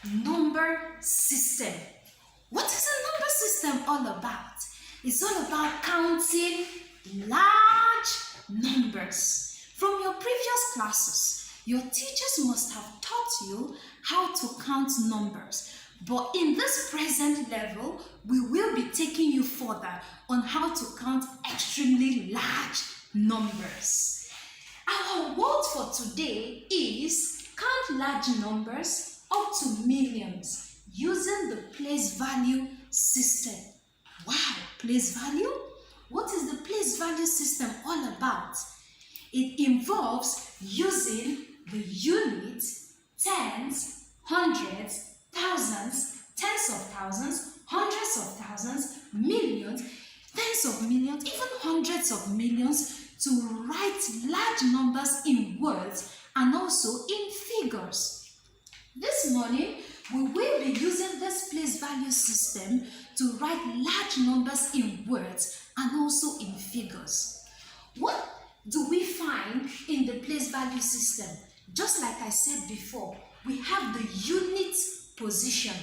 number system. What is a number system all about? It's all about counting large numbers. From your previous classes, your teachers must have taught you how to count numbers. But in this present level, we will be taking you further on how to count extremely large numbers. Our word for today is count large numbers up to millions using the place value system. Wow, place value? What is the place value system all about? It involves using the units, tens, hundreds, thousands, tens of thousands, hundreds of thousands, millions, tens of millions, even hundreds of millions to write large numbers in words and also in figures. This morning, we will be using this place value system to write large numbers in words and also in figures. What do we find in the place value system? Just like I said before, we have the unit position.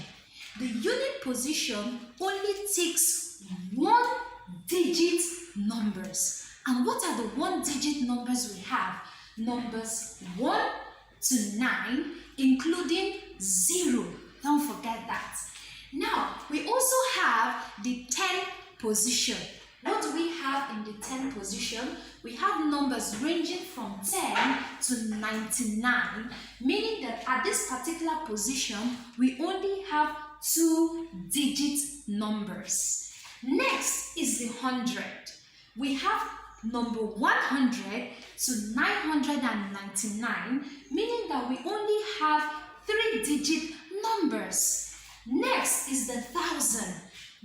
The unit position only takes one-digit numbers. And what are the one-digit numbers we have? Numbers 1 to 9, including 0. Don't forget that. Now, we also have the 10 position. What do we have in the 10 position? We have numbers ranging from 10 to 99, meaning that at this particular position, we only have 2-digit numbers. Next is the 100. We have number 100 to 999, meaning that we only have 3-digit numbers. Next is the 1,000.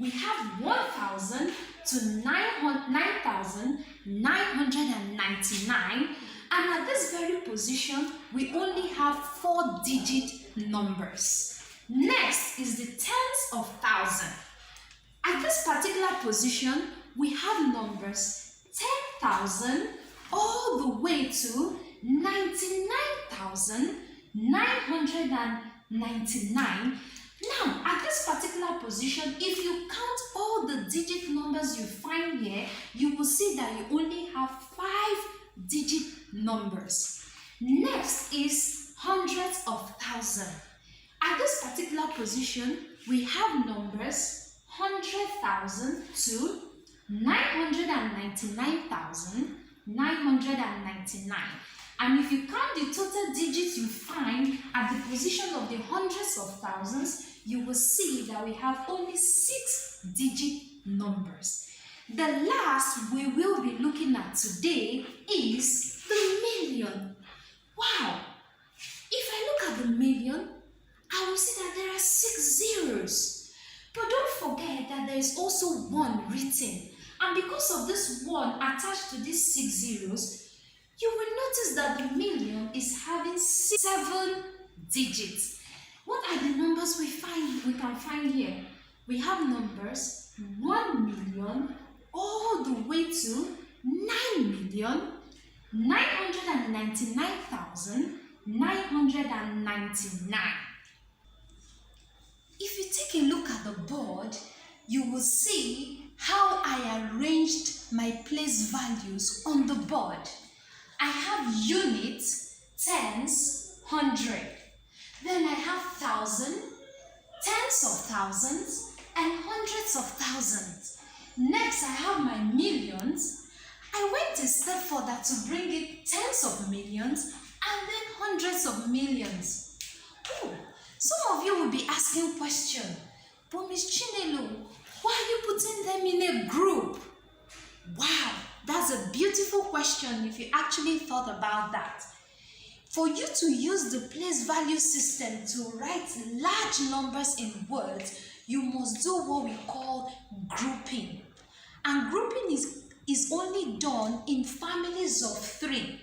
We have 1,000 to 9,999, and at this very position, we only have 4-digit numbers. Next is the tens of thousand. At this particular position, we have numbers 10,000 all the way to 99,999. Now, at this particular position, if you count all the digit numbers you find here, you will see that you only have 5-digit numbers. Next is hundreds of thousands. At this particular position, we have numbers 100,000 to 999,999. And if you count the total digits you find at the position of the hundreds of thousands, you will see that we have only 6-digit numbers. The last we will be looking at today is the million. Wow! If I look at the million, I will see that there are 6 zeros. But don't forget that there is also 1 written. And because of this 1 attached to these 6 zeros, you will notice that the million is having 7 digits. What are the numbers we can find here? We have numbers 1 million all the way to 9,999,999. If you take a look at the board, you will see how I arranged my place values on the board. I have units, tens, 100. Then I have thousand, tens of thousands, and hundreds of thousands. Next, I have my millions. I went a step further to bring it tens of millions and then hundreds of millions. Oh, some of you will be asking question, but Miss Chinelo, why are you putting them in a group? Wow, that's a beautiful question if you actually thought about that. For you to use the place value system to write large numbers in words, you must do what we call grouping. And grouping is only done in families of 3.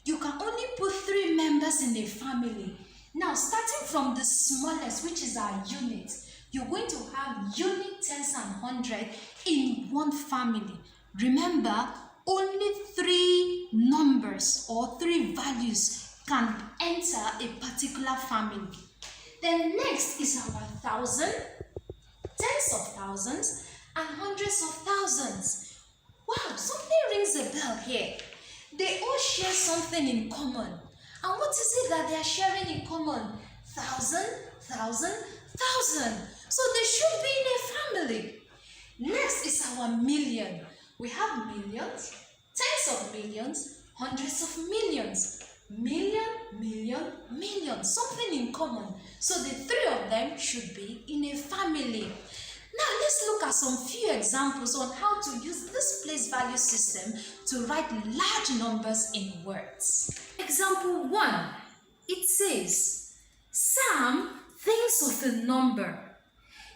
You can only put 3 members in a family. Now, starting from the smallest, which is our unit, you're going to have unit, tens, and 100 in one family. Remember, only 3 numbers or 3 values can enter a particular family. Then next is our thousand, tens of thousands, and hundreds of thousands. Wow, something rings a bell here. They all share something in common. And what is it that they are sharing in common? Thousand, thousand, thousand. So they should be in a family. Next is our million. We have millions, tens of millions, hundreds of millions. Million, million, million. Something in common. So the three of them should be in a family. Now let's look at some few examples on how to use this place value system to write large numbers in words. Example 1. It says, Sam thinks of a number.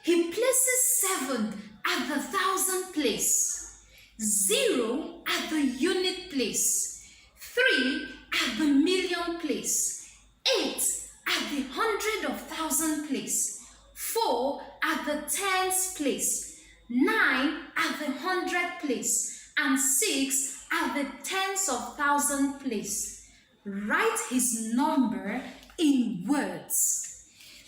He places 7 at the 1,000 place, 0 at the unit place, 3 at the million place, 8 at the 100,000 place, 4 at the tens place, 9 at the 100 place, and 6 at the tens of thousand place. Write his number in words.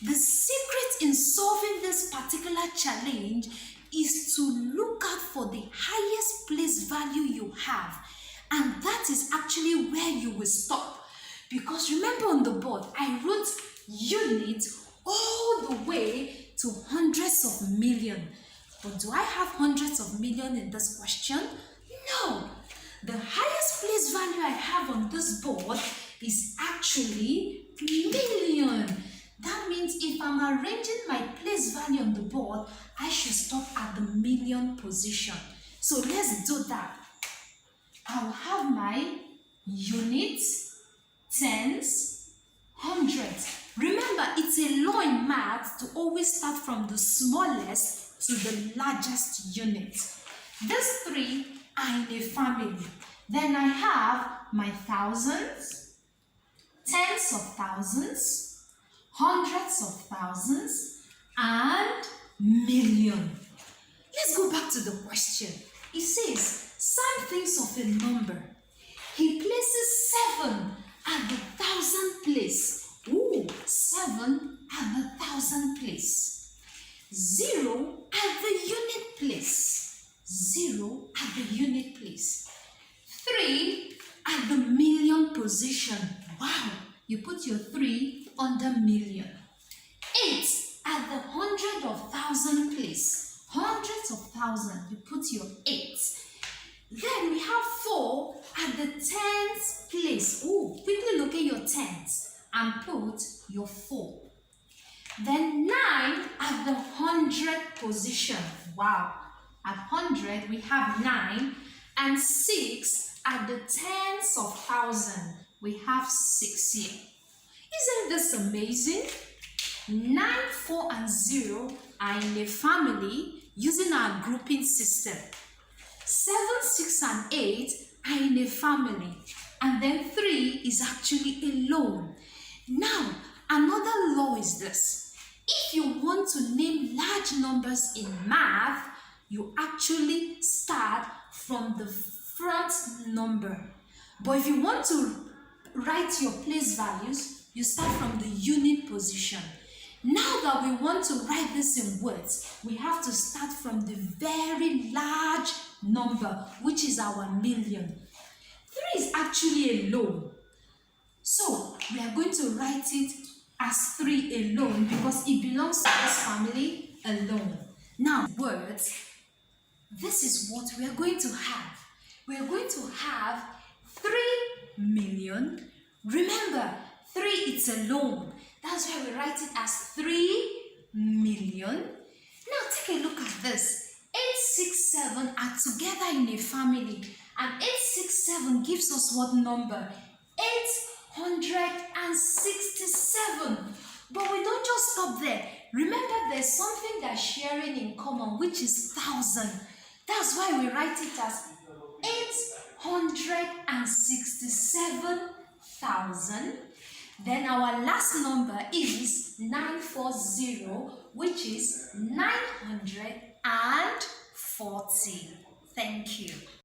The secret in solving this particular challenge is to look out for the highest place value you have, and that is actually where you will stop. Because remember, on the board I wrote unit all the way to hundreds of million. But do I have hundreds of million in this question? No. The highest place value I have on this board is actually million. That means if I'm arranging my place value on the board, I should stop at the million position. So let's do that. I'll have my units, tens, hundreds. Remember, it's a law in math to always start from the smallest to the largest unit. These three are in a family. Then I have my thousands, tens of thousands, hundreds of thousands, and million. Let's go back to the question. It says, Sam thinks of a number. He places 7 at the 1,000 place. Ooh, 7 at the 1,000 place. 0 at the unit place. 0 at the unit place. 3 at the million position. Wow, you put your 3 under million. 8 at the 100,000 place. Hundreds of thousand, you put your 8. Then we have 4 at the tens place. Ooh, quickly locate your tens and put your 4. Then 9 at the 100 position. Wow, at 100 we have 9, and 6 at the tens of thousand. We have 6 here. Isn't this amazing? 9, 4, and 0 are in a family using our grouping system. 7, 6, and 8 are in a family, and then 3 is actually alone. Now, another law is this. If you want to name large numbers in math, you actually start from the front number. But if you want to write your place values, you start from the unit position. Now that we want to write this in words, we have to start from the very large number, which is our million. 3 is actually alone. So we are going to write it as 3 alone because it belongs to this family alone. Now, words, this is what we are going to have. We are going to have 3 million. Remember, 3 it's alone. That's why we write it as 3 million. Now take a look at this. 8, 6, 7 are together in a family. And 8, 6, 7 gives us what number? 867. But we don't just stop there. Remember, there's something they're sharing in common, which is 1,000. That's why we write it as 867,000. Then our last number is 940, which is 940. Thank you.